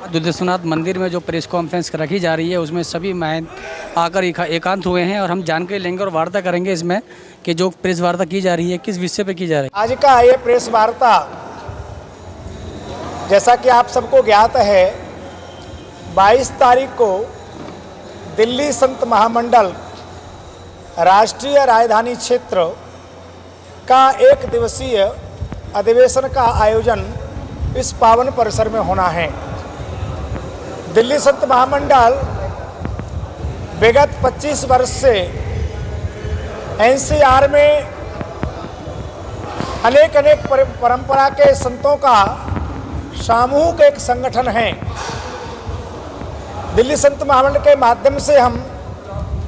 दुधेश्वरनाथ मंदिर में जो प्रेस कॉन्फ्रेंस रखी जा रही है उसमें सभी महंत आकर एकांत हुए हैं और हम जानकारी लेंगे और वार्ता करेंगे इसमें कि जो प्रेस वार्ता की जा रही है किस विषय पे की जा रही है। आज का ये प्रेस वार्ता जैसा कि आप सबको ज्ञात है 22 तारीख को दिल्ली संत महामंडल राष्ट्रीय राजधानी क्षेत्र का एक दिवसीय अधिवेशन का आयोजन इस पावन परिसर में होना है। दिल्ली संत महामंडल विगत 25 वर्ष से एनसीआर में अनेक परंपरा के संतों का सामूहिक एक संगठन है। दिल्ली संत महामंडल के माध्यम से हम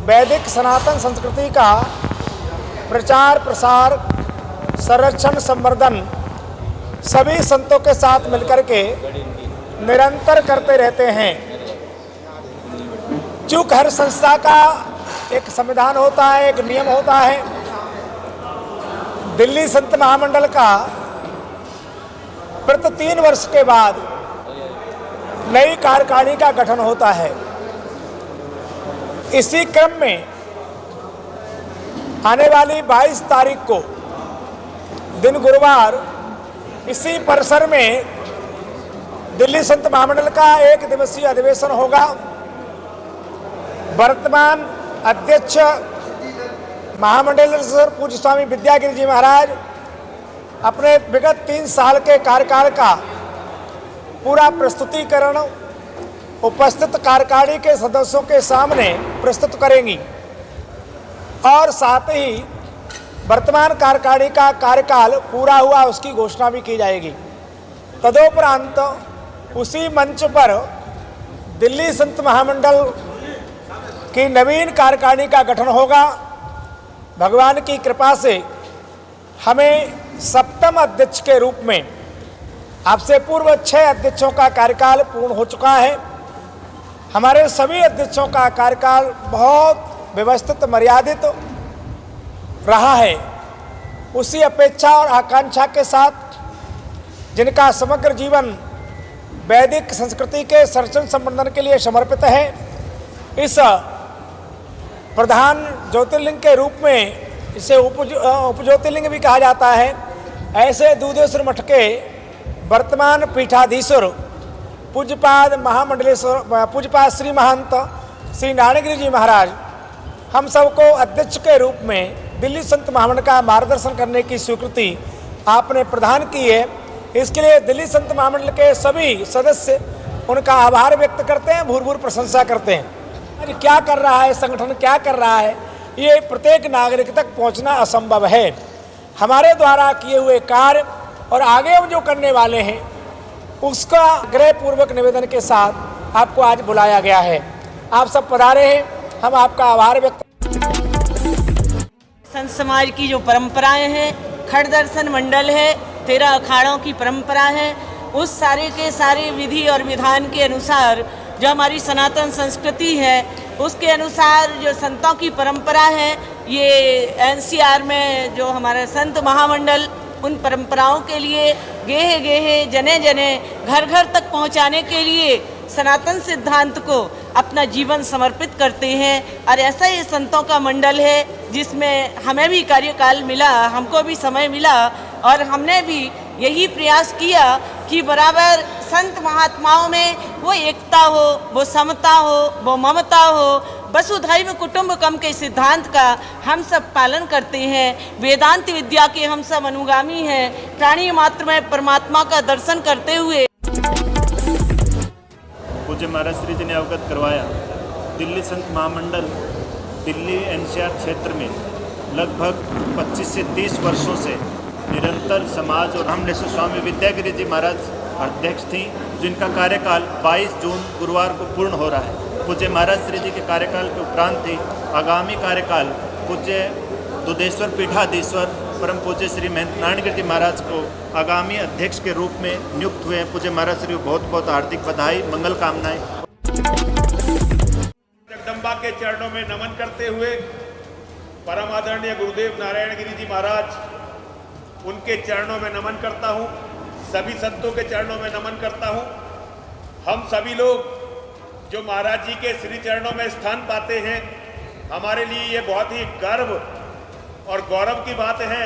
वैदिक सनातन संस्कृति का प्रचार प्रसार संरक्षण संवर्धन सभी संतों के साथ मिलकर के निरंतर करते रहते हैं। चूँकि हर संस्था का एक संविधान होता है, एक नियम होता है। दिल्ली संत महामंडल का प्रति 3 वर्ष के बाद नई कार्यकारिणी का गठन होता है। इसी क्रम में आने वाली 22 तारीख को दिन गुरुवार इसी परिसर में दिल्ली संत महामंडल का एक दिवसीय अधिवेशन होगा। वर्तमान अध्यक्ष महामंडल पूज्य स्वामी विद्यागिरि जी महाराज अपने विगत 3 साल के कार्यकाल का पूरा प्रस्तुतिकरण उपस्थित कार्यकारिणी के सदस्यों के सामने प्रस्तुत करेंगी और साथ ही वर्तमान कार्यकारिणी का कार्यकाल पूरा हुआ उसकी घोषणा भी की जाएगी। तदोपरांत उसी मंच पर दिल्ली संत महामंडल की नवीन कार्यकारिणी का गठन होगा। भगवान की कृपा से हमें 7वें अध्यक्ष के रूप में आपसे पूर्व 6 अध्यक्षों का कार्यकाल पूर्ण हो चुका है। हमारे सभी अध्यक्षों का कार्यकाल बहुत व्यवस्थित मर्यादित रहा है। उसी अपेक्षा और आकांक्षा के साथ जिनका समग्र जीवन वैदिक संस्कृति के संरक्षण संवर्धन के लिए समर्पित है, इस प्रधान ज्योतिर्लिंग के रूप में इसे उप ज्योतिर्लिंग भी कहा जाता है। ऐसे दूधेश्वर मठ के वर्तमान पीठाधीश्वर पूज्यपाद महामंडलेश्वर पूज्यपाद श्री महंत श्री नारायणगिरि जी महाराज हम सबको अध्यक्ष के रूप में दिल्ली संत महामंडल का मार्गदर्शन करने की स्वीकृति आपने प्रदान की है। इसके लिए दिल्ली संत महामंडल के सभी सदस्य उनका आभार व्यक्त करते हैं, भूर प्रशंसा करते हैं। क्या कर रहा है संगठन, क्या कर रहा है, ये प्रत्येक नागरिक तक पहुंचना असंभव है। हमारे द्वारा किए हुए कार्य और आगे हम जो करने वाले हैं उसका आग्रहपूर्वक निवेदन के साथ आपको आज बुलाया गया है। आप सब पधारे हैं, हम आपका आभार व्यक्त। संत समाज की जो परंपराएं हैं, खड़ दर्शन मंडल है, 13 अखाड़ों की परंपरा है, उस सारे के सारे विधि और विधान के अनुसार जो हमारी सनातन संस्कृति है उसके अनुसार जो संतों की परंपरा है, ये एनसीआर में जो हमारे संत महामंडल उन परंपराओं के लिए गेहे गेहे जने जने घर घर तक पहुंचाने के लिए सनातन सिद्धांत को अपना जीवन समर्पित करते हैं। और ऐसा ही संतों का मंडल है जिसमें हमें भी कार्यकाल मिला, हमको भी समय मिला और हमने भी यही प्रयास किया कि बराबर संत महात्माओं में वो एकता हो, वो समता हो, वो ममता हो, वसुधैव कुटुंबकम के सिद्धांत का हम सब पालन करते हैं। वेदांत विद्या के हम सब अनुगामी हैं। प्राणी मात्र में परमात्मा का दर्शन करते हुए पूज्य महाराज श्री जी ने अवगत करवाया। दिल्ली संत महामंडल दिल्ली एनसीआर क्षेत्र में लगभग 25 से 30 वर्षों से निरंतर समाज और हमने से स्वामी विद्यागिरि जी महाराज अध्यक्ष थी, जिनका कार्यकाल 22 जून गुरुवार को पूर्ण हो रहा है। पूज्य महाराज श्री जी के कार्यकाल के उपरांत ही आगामी कार्यकाल पूज्य दुधेश्वर पीठाधीश्वर परम पूज्य श्री महंत नारायण गिरि जी महाराज को आगामी अध्यक्ष के रूप में नियुक्त हुए हैं। पूज्य महाराज श्री को बहुत बहुत हार्दिक बधाई, मंगल कामनाएं। जगदम्बा के चरणों में नमन करते हुए परम आदरणीय गुरुदेव नारायण गिरि जी महाराज उनके चरणों में नमन करता हूँ, सभी संतों के चरणों में नमन करता हूँ। हम सभी लोग जो महाराज जी के श्री चरणों में स्थान पाते हैं, हमारे लिए ये बहुत ही गर्व और गौरव की बात है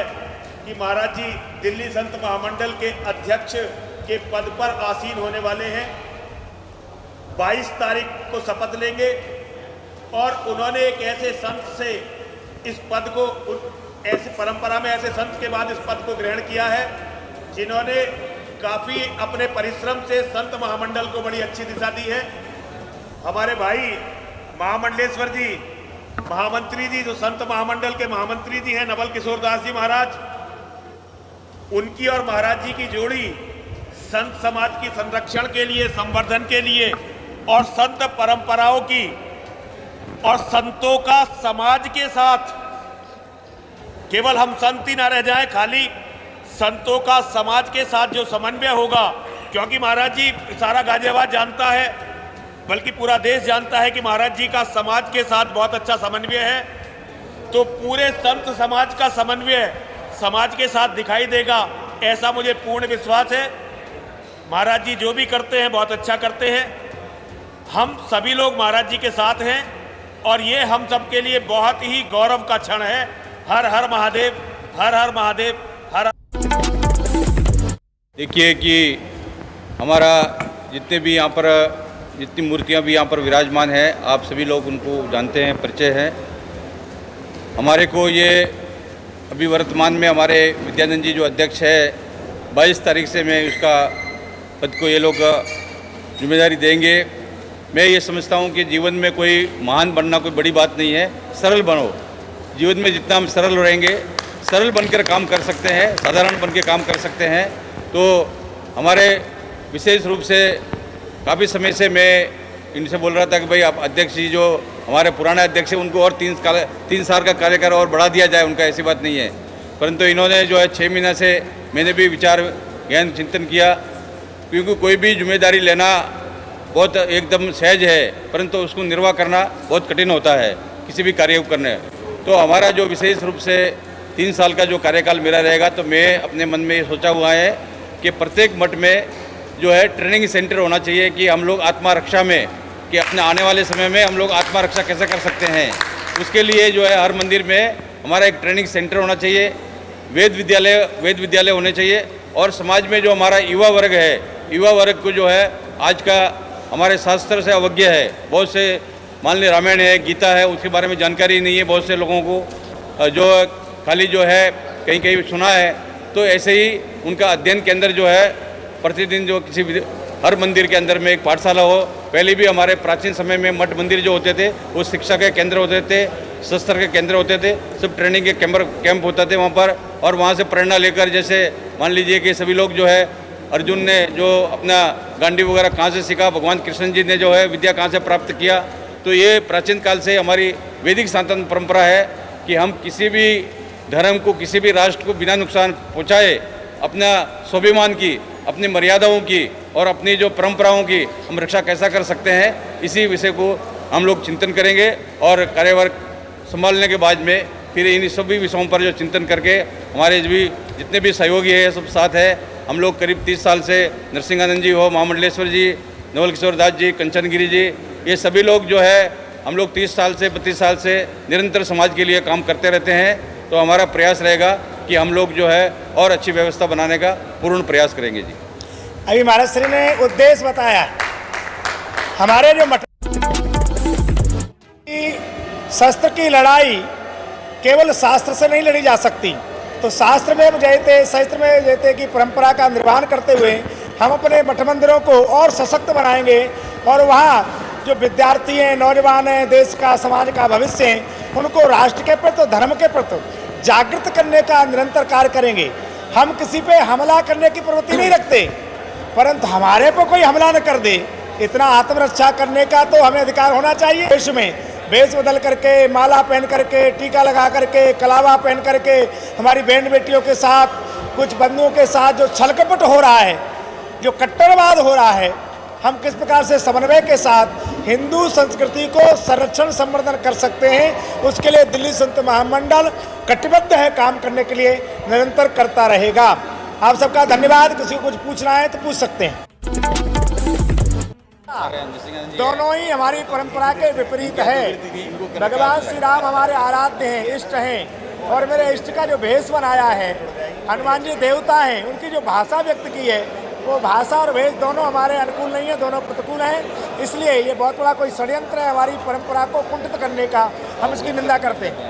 कि महाराज जी दिल्ली संत महामंडल के अध्यक्ष के पद पर आसीन होने वाले हैं। 22 तारीख को शपथ लेंगे और उन्होंने एक ऐसे संत से इस पद को, ऐसे परंपरा में ऐसे संत के बाद इस पद को ग्रहण किया है जिन्होंने काफ़ी अपने परिश्रम से संत महामंडल को बड़ी अच्छी दिशा दी है। हमारे भाई महामंडलेश्वर जी, महामंत्री जी, जो संत महामंडल के महामंत्री जी हैं, नवल किशोर दास जी महाराज, उनकी और महाराज जी की जोड़ी संत समाज की संरक्षण के लिए, संवर्धन के लिए और संत परंपराओं की और संतों का समाज के साथ, केवल हम संत ही ना रह जाएं, खाली संतों का समाज के साथ जो समन्वय होगा, क्योंकि महाराज जी सारा गाजियाबाद जानता है, बल्कि पूरा देश जानता है कि महाराज जी का समाज के साथ बहुत अच्छा समन्वय है। तो पूरे संत समाज का समन्वय समाज के साथ दिखाई देगा, ऐसा मुझे पूर्ण विश्वास है। महाराज जी जो भी करते हैं बहुत अच्छा करते हैं। हम सभी लोग महाराज जी के साथ हैं और ये हम सबके लिए बहुत ही गौरव का क्षण है। हर हर महादेव, हर हर महादेव, हर। देखिए कि हमारा जितने भी यहाँ पर जितनी मूर्तियाँ भी यहाँ पर विराजमान हैं, आप सभी लोग उनको जानते हैं, परिचय हैं। हमारे को ये अभी वर्तमान में हमारे विद्यानंद जी जो अध्यक्ष है, 22 तारीख से मैं उसका पद को ये लोग जिम्मेदारी देंगे। मैं ये समझता हूँ कि जीवन में कोई महान बनना कोई बड़ी बात नहीं है, सरल बनो। जीवन में जितना हम सरल रहेंगे, सरल बनकर काम कर सकते हैं, साधारण बन के काम कर सकते हैं। तो हमारे विशेष रूप से काफ़ी समय से मैं इनसे बोल रहा था कि भाई आप अध्यक्ष जी जो हमारे पुराने अध्यक्ष हैं उनको और 3 साल का कार्यकाल और बढ़ा दिया जाए, उनका ऐसी बात नहीं है। परंतु इन्होंने जो है 6 महीना से मैंने भी विचार ज्ञान चिंतन किया, क्योंकि कोई भी जिम्मेदारी लेना बहुत एकदम सहज है, परंतु उसको निर्वाह करना बहुत कठिन होता है किसी भी कार्य को करने। तो हमारा जो विशेष रूप से 3 साल का जो कार्यकाल मेरा रहेगा, तो मैं अपने मन में ये सोचा हुआ है कि प्रत्येक मठ में जो है ट्रेनिंग सेंटर होना चाहिए कि हम लोग आत्मा रक्षा में, कि अपने आने वाले समय में हम लोग आत्मा रक्षा कैसे कर सकते हैं, उसके लिए जो है हर मंदिर में हमारा एक ट्रेनिंग सेंटर होना चाहिए, वेद विद्यालय होने चाहिए। और समाज में जो हमारा युवा वर्ग है, युवा वर्ग को जो है आज का हमारे शास्त्र से अवज्ञ है। बहुत से मान लीजिए रामायण है, गीता है, उसके बारे में जानकारी नहीं है बहुत से लोगों को, जो खाली जो है कहीं कहीं सुना है। तो ऐसे ही उनका अध्ययन के अंदर जो है प्रतिदिन जो हर मंदिर के अंदर में एक पाठशाला हो। पहले भी हमारे प्राचीन समय में मठ मंदिर जो होते थे वो शिक्षा के केंद्र होते थे, शस्त्र के केंद्र होते थे, सब ट्रेनिंग के कैंप होते थे वहाँ पर। और वहाँ से प्रेरणा लेकर, जैसे मान लीजिए कि सभी लोग जो है, अर्जुन ने जो अपना गांडी वगैरह कहाँ से सीखा, भगवान कृष्ण जी ने जो है विद्या कहाँ से प्राप्त किया। तो ये प्राचीन काल से हमारी वैदिक सनातन परंपरा है कि हम किसी भी धर्म को, किसी भी राष्ट्र को बिना नुकसान पहुँचाए अपना स्वाभिमान की, अपनी मर्यादाओं की और अपनी जो परंपराओं की हम रक्षा कैसा कर सकते हैं, इसी विषय को हम लोग चिंतन करेंगे। और कार्यभार संभालने के बाद में फिर इन सभी विषयों पर जो चिंतन करके हमारे भी जितने भी सहयोगी है सब साथ है। हम लोग करीब 30 साल से नरसिंहानंद जी हो, महामंडलेश्वर जी, नवल किशोर दास जी, कंचन गिरी जी, ये सभी लोग जो है हम लोग 30 साल से 32 साल से निरंतर समाज के लिए काम करते रहते हैं। तो हमारा प्रयास रहेगा कि हम लोग जो है और अच्छी व्यवस्था बनाने का पूर्ण प्रयास करेंगे जी। अभी महाराज श्री ने उद्देश्य बताया। हमारे जो मठ शस्त्र की लड़ाई केवल शास्त्र से नहीं लड़ी जा सकती, तो शास्त्र में जयते, शस्त्र में जयते की परंपरा का निर्वहन करते हुए हम अपने मठ मंदिरों को और सशक्त बनाएंगे। और वहाँ जो विद्यार्थी हैं, नौजवान हैं, देश का, समाज का भविष्य है, उनको राष्ट्र के प्रति, धर्म के प्रति जागृत करने का निरंतर कार्य करेंगे। हम किसी पे हमला करने की प्रवृत्ति नहीं रखते, परंतु हमारे पर कोई हमला न कर दे, इतना आत्मरक्षा करने का तो हमें अधिकार होना चाहिए। देश में वेश बदल करके, माला पहन करके, टीका लगा करके, कलावा पहन करके हमारी बहन बेटियों के साथ, कुछ बंधुओं के साथ जो छलकपट हो रहा है, जो कट्टरवाद हो रहा है, हम किस प्रकार से समन्वय के साथ हिंदू संस्कृति को संरक्षण संवर्धन कर सकते हैं, उसके लिए दिल्ली संत महामंडल कटिबद्ध है, काम करने के लिए निरंतर करता रहेगा। आप सबका धन्यवाद। किसी को कुछ पूछना है तो पूछ सकते हैं। दोनों ही हमारी परंपरा के विपरीत है। भगवान श्री राम हमारे आराध्य हैं, इष्ट हैं, और मेरे इष्ट का जो भेष बनाया है, हनुमान जी देवता हैं, उनकी जो भाषा व्यक्त की है, वो भाषा और भेष दोनों हमारे अनुकूल नहीं है, दोनों प्रतिकूल हैं। इसलिए ये बहुत बड़ा कोई षड्यंत्र है हमारी परंपरा को कुंठित करने का, हम इसकी निंदा करते हैं।